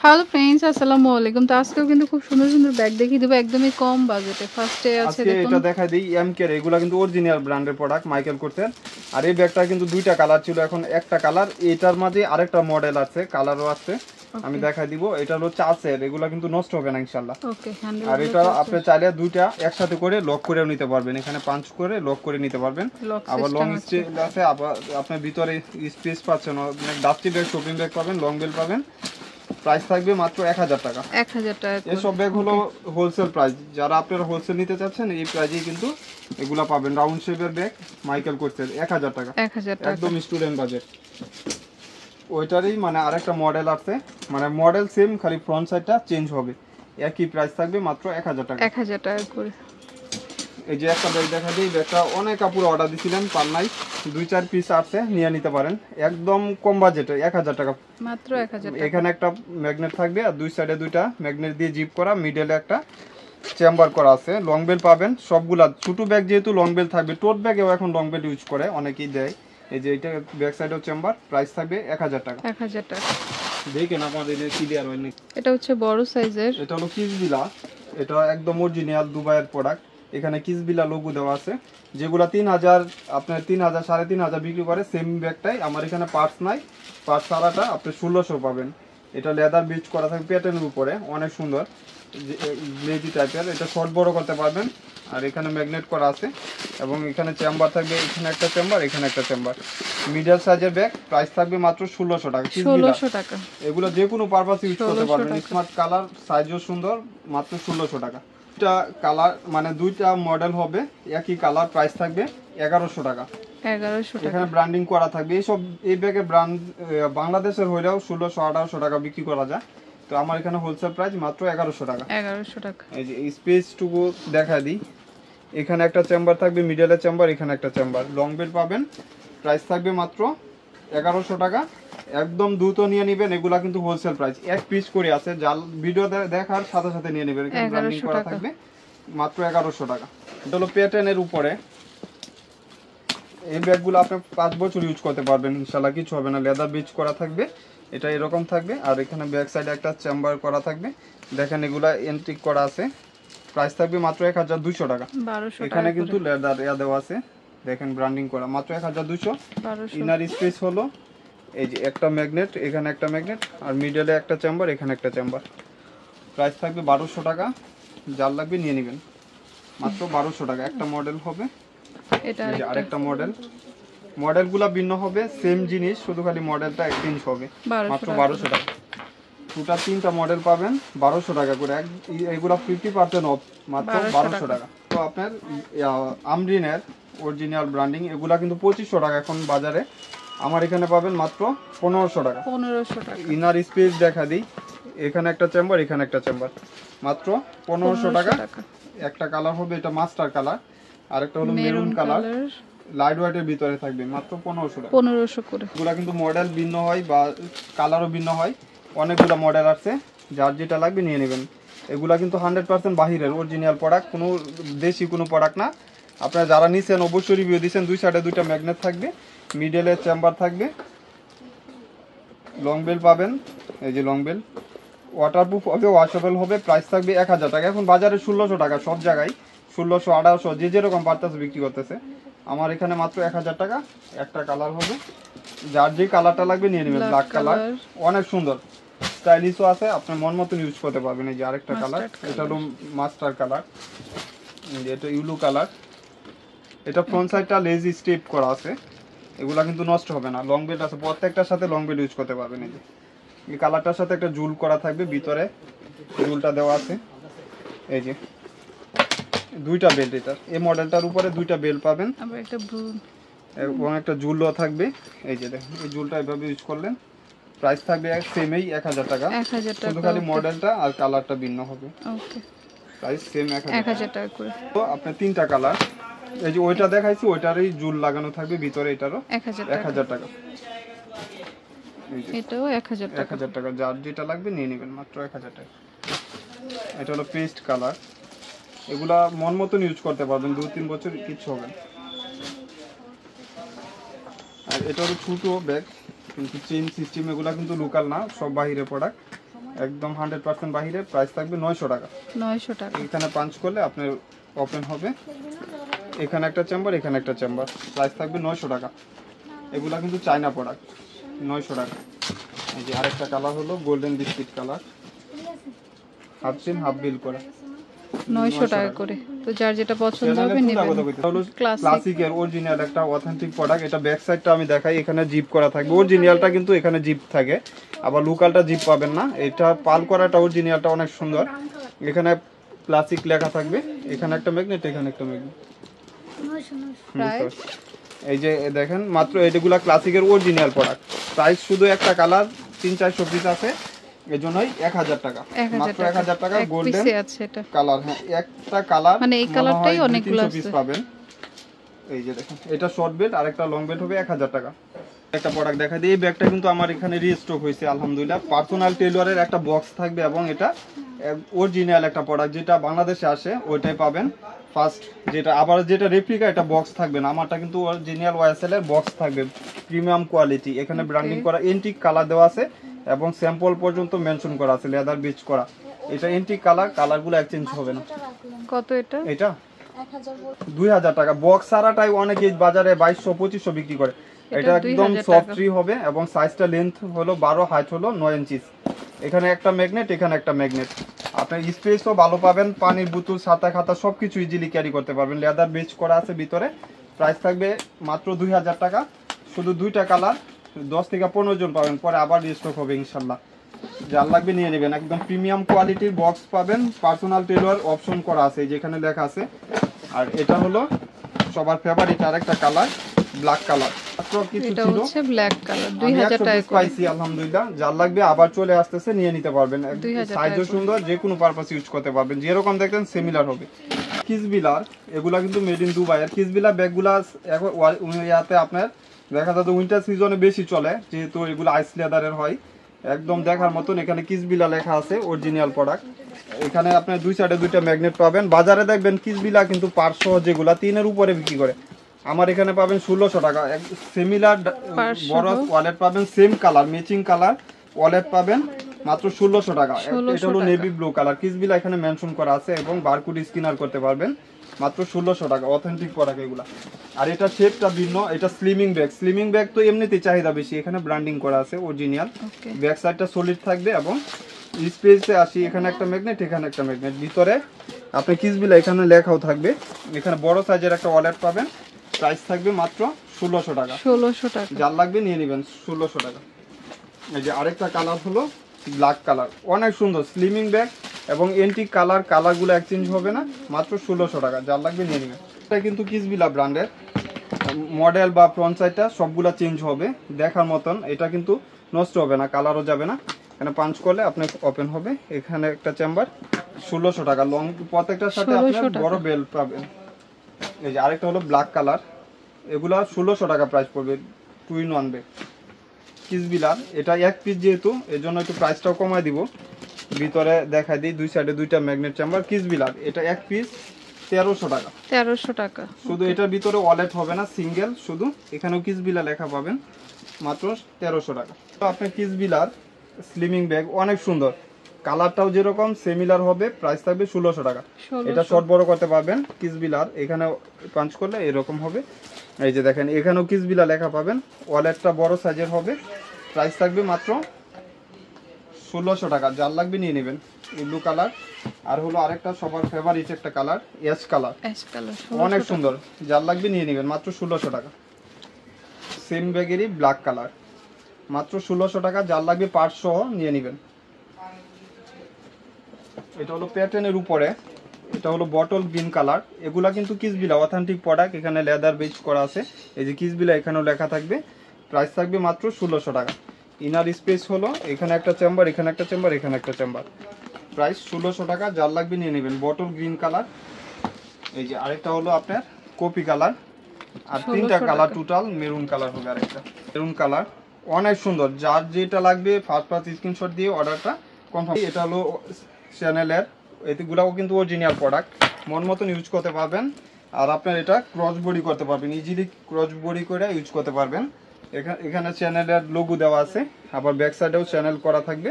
Hello friends, আসসালামু আলাইকুম। তো আজকেও কিন্তু খুব সুন্দর সুন্দর ব্যাগ দেখিয়ে দেবো একদমই কম বাজেটে। ফার্স্টে আছে আজকে দেখুন, এটা দেখাই দিই এমকে এগুলা কিন্তু অরিজিনাল ব্র্যান্ডের প্রোডাক্ট মাইকেল কোর্সের। আর এই ব্যাগটা কিন্তু দুইটা কালার ছিল, এখন একটা কালার। এটার মাঝে আরেকটা মডেল আছে, কালারও আছে, আমি দেখাই দিব। এটা হলো চাষের, এগুলা কিন্তু নষ্ট হবে না ইনশাআল্লাহ। ওকে। আর এটা আপনি চাইলে দুইটা একসাথে করে লক করেও নিতে পারবেন, এখানে পাঞ্চ করে লক করে নিতে পারবেন। আবার লং স্টেজ আছে, আবার আপনার ভিতরে স্পেস পাচ্ছেন, অনেক ডাস্টি ব্যাগ, শপিং ব্যাগ পাবেন, লং বেল পাবেন। প্রাইস থাকবে মাত্র 1000 টাকা। 1000 টাকা। এসব ব্যাগ হলো হোলসেল প্রাইস, যারা আপনারা হোলসেল নিতে চাচ্ছেন এই প্রাইজেই কিন্তু এগুলা পাবেন। রাউন্ড শেপের ব্যাগ মাইকেল কোর্সের 1000 টাকা, 1000 টাকা একদম স্টুডেন্ট বাজেট। ওইটারই মানে আরেকটা মডেল আছে, মানে মডেল সেম, খালি ফ্রন্ট সাইডটা চেঞ্জ হবে। একই প্রাইস থাকবে মাত্র 1000 টাকা। 1000 টাকা করে। এই যে একটা ব্যাগ দেখা দিই, ব্যাগটা অনেক কাপড় অর্ডার দিছিলেন, পার নাই 2-4 পিস আছে, নিয়ে নিতে পারেন একদম কম বাজেটে 1000 টাকা মাত্র 1000 টাকা। এখানে একটা ম্যাগনেট থাকবে, আর দুই সাইডে দুইটা ম্যাগনেট দিয়ে জিপ করা, মিডলে একটা চেম্বার করা আছে। লং বেল পাবেন সবগুলা। ছোট ব্যাগ যেহেতু লং বেল থাকবে, টোট ব্যাগেও এখন লং বেল ইউজ করে, অনেকেই দেয়। এই যে এটা ব্যাক সাইডেও চেম্বার, প্রাইস থাকবে 1000 টাকা। 1000 টাকা। দেখেন আমাদের ক্লিয়ার হয়নি। এটা হচ্ছে বড় সাইজের। এটা হলো কিসবিলা, এটা একদম অরিজিনাল দুবাইয়ের প্রোডাক্ট। এখানে কিসবিলা লোগো দেওয়া আছে। যেগুলা 3000, আপনার 3000 3500 বিক্রি করে, সেম ব্যাগটাই আমার এখানে পার্টস নাই, পার্টস ছাড়াটা আপনি 1600 পাবেন। এটা লেদার বিচ করা থাকবে প্যাটার্নের উপরে, অনেক সুন্দর গ্লেজি টাইপের। এটা শর্ট বড় করতে পারবেন। আর এখানে ম্যাগনেট করা আছে, এবং এখানে চেম্বার থাকবে, এখানে একটা চেম্বার, এখানে একটা চেম্বার। মিডল সাইজের ব্যাগ, প্রাইস থাকবে মাত্র 1600 টাকা। 1600 টাকা। এগুলো যে কোনো পারপাস ইউজ করতে পারবেন, স্মার্ট কালার, সাইজও সুন্দর, মাত্র 1600 টাকা। দুইটা কালার মানে দুইটা মডেল হবে, একই কালার, প্রাইস থাকবে 1100 টাকা। 1100 টাকা। এখানে ব্র্যান্ডিং করা থাকবে। এইসব এই ব্যাগের ব্র্যান্ড বাংলাদেশের হইলেও 1600-1800 টাকা বিক্রি করা যায়, তো আমার এখানে হোলসেল প্রাইস মাত্র 1100 টাকা। 1100 টাকা। এই যে স্পেসটুকু দেখা দিই, এখানে একটা চেম্বার থাকবে, মিডলে চেম্বার, এখানে একটা চেম্বার, লং বেল পাবেন। প্রাইস থাকবে মাত্র 1100 টাকা। একদম দ্রুত নিয়ে নেবেন, এগুলা কিন্তু হোলসেল প্রাইস, এক পিস করে আছে, জাল ভিডিও দেখার সাথে সাথে নিয়ে নেবেন। এখানে ব্র্যান্ডিং করা থাকবে, মাত্র 1100 টাকা। এটা হলো প্যাটার্নের উপরে। এই ব্যাগগুলো আপনি 5 বছর ইউজ করতে পারবেন ইনশাআল্লাহ, কিছু হবে না। লেদার বিচ করা থাকবে, এটা এরকম থাকবে। আর এখানে ব্যাক সাইডে একটা চেম্বার করা থাকবে, দেখেন এগুলা এন্ট্রিক করা আছে। প্রাইস থাকবে মাত্র 1200 টাকা। এখানে কিন্তু লেদার দেওয়া আছে, দেখেন ব্র্যান্ডিং করা, মাত্র 1200। ইনার স্পেস হলো এই যে একটা ম্যাগনেট, এখানে একটা ম্যাগনেট, আর মিডলে একটা চেম্বার, এখানে একটা চেম্বার। প্রাইস থাকবে 1200 টাকা। যার লাগবে নিয়ে নেবেন, মাত্র 1200 টাকা। একটা মডেল হবে, এটা আরেকটা মডেল। মডেলগুলো ভিন্ন হবে, সেম জিনিস, শুধু খালি মডেলটা চেঞ্জ হবে। মাত্র 1200 টাকা। দুটা 3টা মডেল পাবেন 1200 টাকা করে। এগুলো 50% অফ, মাত্র 1200 টাকা। তো আপনার আমরিনের অরিজিনাল ব্র্যান্ডিং, এগুলা কিন্তু 2500 টাকা এখন বাজারে, আমার এখানে পাবেন মাত্র 1500 টাকা। 1500 টাকা। ইনার স্পেস দেখা দিই, এখানে একটা চেম্বার, এখানে একটা চেম্বার, মাত্র 1500 টাকা। একটা কালার হবে, এটা মাস্টার কালার, আরেকটা হলো মেরুন কালার, লাইট ওয়েটের ভিতরে থাকবে, মাত্র 1500 টাকা। 1500 করে। এগুলা কিন্তু মডেল ভিন্ন হয় বা কালারও ভিন্ন হয়, অনেকগুলো মডেল আছে, যার যেটা লাগবে নিয়ে নেবেন। এগুলা কিন্তু 100% বাহিরের অরিজিনাল প্রোডাক্ট, কোনো দেশি কোনো প্রোডাক্ট না। আপনারা যারা নিছেন অবশ্যই রিভিউ দিচ্ছেন। দুই সাইডে দুইটা ম্যাগনেট থাকবে, মিডলে চেম্বার থাকবে, লং বেল পাবেন, এই যে লং বেল, ওয়াটারপ্রুফ হবে, ওয়াশেবল হবে। প্রাইস থাকবে 1000 টাকা। এখন বাজারে 1600 টাকা, সব জায়গায় 1600, 1800, যে যেরকম পারতেছে বিক্রি করতেছে। আমার এখানে মাত্র 1000 টাকা। একটা কালার হবে, যার যে কালারটা লাগবে নিয়ে নেবেন। ব্ল্যাক কালার, অনেক সুন্দর, স্টাইলিশও আছে, আপনার মন মতন ইউজ করতে পারবেন। এই যে আরেকটা কালার, এটা হলো মাস্টার কালার, এটা ইউলো কালার। এটা ফ্রন্ট সাইডটা লেজি স্টেপ করা আছে, এগুলা কিন্তু নষ্ট হবে না। লং বেল্ট আছে, প্রত্যেকটার সাথে লং বেল্ট ইউজ করতে পারবেন। এই যে এই কালারটার সাথে একটা জুল করা থাকবে, ভিতরে জুলটা দেওয়া আছে। এই যে দুইটা বেল্ট, এটা এই মডেলটার উপরে দুইটা বেল্ট পাবেন, এবং একটা জুলও থাকবে। এই যে দেখেন, এই জুলটা এভাবে ইউজ করলেন। প্রাইস থাকবে সেমই 1000 টাকা, শুধু খালি মডেলটা আর কালারটা ভিন্ন হবে। ওকে, প্রাইস সেম 1000 টাকা করে। তো আপনার 3টা কালার, এই যে ওইটা দেখাইছি, ওইটারই জুল লাগানো থাকবে ভিতরে, এটারও 1000 টাকা। এটাও 1000 টাকা। 1000 টাকা, যার যেটা লাগবে নিয়ে নেবেন, মাত্র 1000 টাকা। এটা হলো পেস্ট কালার, এগুলা মন মতন ইউজ করতে পারবেন, 2-3 বছর কিচ্ছু হবে না। আর এটা হলো ছোটো ব্যাগ, কিন্তু চেইন সিস্টেম, এগুলা কিন্তু লোকাল না, সব বাহিরের প্রোডাক্ট। একদম 100% বাহিরে, প্রাইস থাকবে 900 টাকা। 900 টাকা। এখানে পাঞ্চ করলে আপনার ওপেন হবে, এখানে একটা চেম্বার, এখানে একটা চেম্বার, প্রাইস থাকবে 900 টাকা। এগুলা কিন্তু চায়না প্রোডাক্ট, 900 টাকা। এই যে আরেকটা কালার হলো golden biscuit colour, half chain half bill করা, 900 টাকা করে। তো যার যেটা পছন্দ হবে নেবেন। ক্লাসিকের অরিজিনাল একটা অথেন্টিক প্রোডাক্ট। এটা ব্যাক সাইডটা আমি দেখাই, এখানে জিপ করা থাকবে, অরিজিনালটা কিন্তু এখানে জিপ থাকে, আবার লোকালটা জিপ পাবেন না। এটা পাল করাটা অরিজিনালটা অনেক সুন্দর, এখানে ক্লাসিক লেখা থাকবে, এখানে একটা ম্যাগনেট, এখানে একটা ম্যাগনেট। এই যে দেখেন মাত্র এগুলা ক্লাসিকের অরিজিনাল প্রোডাক্ট, প্রাইস শুধু একটা কালার 300-400 পিস আছে, এজন্যই 1000 টাকা, মাত্র 1000 টাকা। গোল্ডেন কালার, হ্যাঁ একটা কালার, মানে এই কালারটাই অনেকগুলো পিস পাবেন। এই যে দেখেন এটা শর্ট বেল্ট আর একটা লং বেল্ট হবে 1000 টাকা। একটা প্রোডাক্ট দেখা দিই, এই ব্যাগটা কিন্তু আমার এখানে রিস্টক হয়েছে আলহামদুলিল্লাহ। পার্সোনাল টেইলরের একটা বক্স থাকবে এবং এটা অরিজিনাল একটা প্রোডাক্ট, যেটা বাংলাদেশে আসে ওইটাই পাবেন ফার্স্ট। যেটা আবার যেটা রেপ্লিকা, এটা বক্স থাকবে না, আমারটা কিন্তু অরিজিনাল ওয়াইএসএল এর বক্স থাকবে, প্রিমিয়াম কোয়ালিটি। এখানে ব্র্যান্ডিং করা এন্টিক কালার দেওয়া আছে এবং স্যাম্পল পর্যন্ত মেনশন করা আছে, লেদার বিচ করা। এটা এন্টিক কালার, কালারগুলো এক্সচেঞ্জ হবে না। কত এটা? এটা 2000 টাকা। বক্স সারাটাই অনেকে বাজারে 2200-2500 বিক্রি করে। এটা একদম সফট ট্রি হবে এবং সাইজটা লেন্থ হলো 12, হাইট হলো 9 ইঞ্চি। এখানে একটা ম্যাগনেট, এখানে একটা ম্যাগনেট। আপনার স্পেসও ভালো পাবেন, পানির বোতল, ছাতা খাতা সবকিছু ইজিলি ক্যারি করতে পারবেন। লেদার বেচ করা আছে ভিতরে। প্রাইস থাকবে মাত্র 2000 টাকা। শুধু দুইটা কালার, 10 থেকে 15 জন পাবেন, পরে আবার রিস্টক হবে ইনশাল্লাহ। যার লাগবে নিয়ে নেবেন, একদম প্রিমিয়াম কোয়ালিটির বক্স পাবেন, পার্সোনাল টেইলর অপশন করা আছে, যেখানে লেখা আছে। আর এটা হলো সবার ফেভারিট আরেকটা কালার, ব্ল্যাক কালার। এটা হচ্ছে ব্ল্যাক কালার, 2000 টাকা পাইছি আলহামদুলিল্লাহ। যার লাগবে আবার চলে আসতেছে, নিয়ে নিতে পারবেন। সাইজও সুন্দর, যে কোনো পারপাস ইউজ করতে পারবেন, যেরকম দেখেন সিমিলার হবে। কিসবিলার এগুলা কিন্তু মেড ইন দুবাই। আর কিসবিলার ব্যাগগুলা ইয়াতে আপনার দেখা যাচ্ছে উইন্টার সিজনে বেশি চলে, যেহেতু এগুলো আইস লেদারের হয়, একদম দেখার মতন। এখানে কিসবিলা লেখা আছে, অরিজিনাল প্রোডাক্ট। এখানে আপনার দুই সাইডে দুইটা ম্যাগনেট পাবেন। বাজারে দেখবেন কিসবিলা কিন্তু 500 যেগুলা 3-এর উপরে বিক্রি করে, আমার এখানে পাবেন 1600 টাকা। সিমিলার বড় ওয়ালেট পাবেন, same colour, matching colour wallet পাবেন মাত্র 1600 টাকা। এটা হলো নেভি ব্লু কালার, কিসবিলা এখানে মেনশন করা আছে এবং বারকোড স্ক্যানার করতে পারবেন, মাত্র 1600 টাকা। অথেন্টিক প্রোডাক্ট এগুলা। আর এটা শেপটা ভিন্ন, এটা স্লিমিং ব্যাগ। স্লিমিং ব্যাগ তো এমনিতেই চাহিদা বেশি, এখানে ব্র্যান্ডিং করা আছে অরিজিনাল। ব্যাক সাইডটা সলিড থাকবে এবং স্পেসে আসি, এখানে একটা ম্যাগনেট, এখানে একটা ম্যাগনেট। ভিতরে আপনি কিসবিলা এখানে লেখাও থাকবে। এখানে বড় সাইজের একটা ওয়ালেট পাবেন, প্রাইস থাকবে মাত্র 1600 টাকা। 1600 টাকা। যার লাগবে নিয়ে নেবেন, 1600 টাকা। এই যে আরেকটা কালার হলো ব্ল্যাক কালার, অনেক সুন্দর স্লিমিং ব্যাগ এবং এন্টিক কালার, কালারগুলো এক্সচেঞ্জ হবে না, মাত্র 1600 টাকা। যার লাগবে নিয়ে নেবেন। এটা কিন্তু কিসবিলা ব্র্যান্ডের মডেল বা ফ্রন্ট সাইডটা সবগুলা চেঞ্জ হবে, দেখার মতন। এটা কিন্তু নষ্ট হবে না, কালারও যাবে না। এখানে পাঞ্চ করলে আপনি ওপেন হবে, এখানে একটা চেম্বার, 1600 টাকা। লং প্রত্যেকটার সাথে আপনি বড় বেল্ট পাবেন। এই যে আরেকটা হলো ব্ল্যাক কালার, এগুলা 1600 টাকা প্রাইস পড়বে, 2 in 1 ব্যাগ কিসবিলার। এটা এক পিস যেহেতু, এর জন্য একটু প্রাইসটাও কমায় দিব। ভিতরে দেখাই দিই, দুই সাইডে দুইটা ম্যাগনেট চেম্বার, কিসবিলার। এটা এক পিস 1300 টাকা। 1300 টাকা। শুধু এটার ভিতরে ওয়ালেট হবে না, সিঙ্গেল, শুধু এখানেও কিসবিলা লেখা পাবেন, মাত্র 1300 টাকা। তো আপনার কিসবিলার স্লিমিং ব্যাগ অনেক সুন্দর, কালারটাও যেরকম সিমিলার হবে, প্রাইস থাকবে 1600 টাকা। এটা শর্ট বড় করতে পারবেন। কিসবিলার এখানে পাঞ্চ করলে এরকম হবে। এই যে দেখেন এখানেও কিসবিলা লেখা পাবেন, ওয়ালেটটা বড় সাইজের হবে, প্রাইস থাকবে মাত্র 1600 টাকা। যার লাগবে নিয়ে নেবেন। এই ব্লু কালার। আর হলো আরেকটা সবার ফেভারিট একটা কালার, অ্যাশ কালার, অনেক সুন্দর। যার লাগবে নিয়ে নেবেন, মাত্র 1600 টাকা। সেম ব্যাগেরই ব্ল্যাক কালার, মাত্র 1600 টাকা। যার লাগবে পার্ট সহ নিয়ে নেবেন। এটা হলো প্যাটার্নের উপরে, এটা হলো বটল গ্রিন কালার। এগুলা কিন্তু কিসবিলা অথেন্টিক প্রোডাক্ট, এখানে লেদার বেজ করা আছে। এই যে কিসবিলা এখানেও লেখা থাকবে, প্রাইস থাকবে মাত্র 1600 টাকা। ইনার স্পেস হলো এখানে একটা চেম্বার, এখানে একটা চেম্বার, এখানে একটা চেম্বার, প্রাইস 1600 টাকা। যার লাগবে নিয়ে নেবেন। Bottle green colour. এই যে আরেকটা হলো আপনার কপি কালার। আর তিনটা কালার টোটাল, মেরুন কালার হবে আরেকটা, মেরুন কালার, অনেক সুন্দর। যার যেটা লাগবে ফার্স্ট স্ক্রিনশট দিয়ে অর্ডারটা কনফার্ম। এটা হলো চ্যানেলের, এগুলাও কিন্তু অরিজিনাল প্রোডাক্ট, মন মতন ইউজ করতে পারবেন। আর আপনার এটা ক্রস বডি করতে পারবেন, ইজিলি ক্রস বডি করে ইউজ করতে পারবেন। এখানে চ্যানেলের লোগো দেওয়া আছে, আবার ব্যাক সাইডেও চ্যানেল করা থাকবে।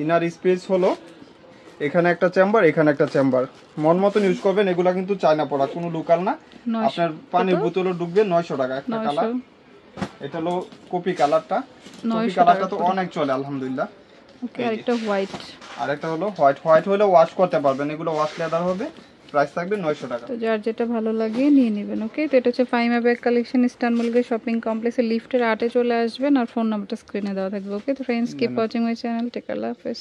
ইনার স্পেস হলো এখানে একটা চেম্বার, এখানে একটা চেম্বার, মন মতন ইউজ করবেন। এগুলা কিন্তু চায়না প্রোডাক্ট, কোনো লোকাল না। আপনার পানির বোতলও ঢুকবে 900 টাকা একটা কালার। এটা হলো কপি কালারটা, কপি কালারটা তো অনেক চলে আলহামদুলিল্লাহ। ওকে, আরেকটা হোয়াইট, আরেকটা হলো হোয়াইট। হোয়াইট হলে ওয়াশ করতে পারবেন, এগুলো ওয়াশ লেদার হবে, প্রাইস থাকবে 900 টাকা। তো যার যেটা ভালো লাগে নিয়ে নেবেন। ওকে, তো এটা হচ্ছে Faima bag collection, Istanbul shopping কমপ্লেক্সের লিফটের 8-এ চলে আসবেন, আর ফোন নাম্বারটা স্ক্রিনে দেওয়া থাকবে। ওকে, তো friends keep watching my channel, take care, আল্লাহ হাফেজ।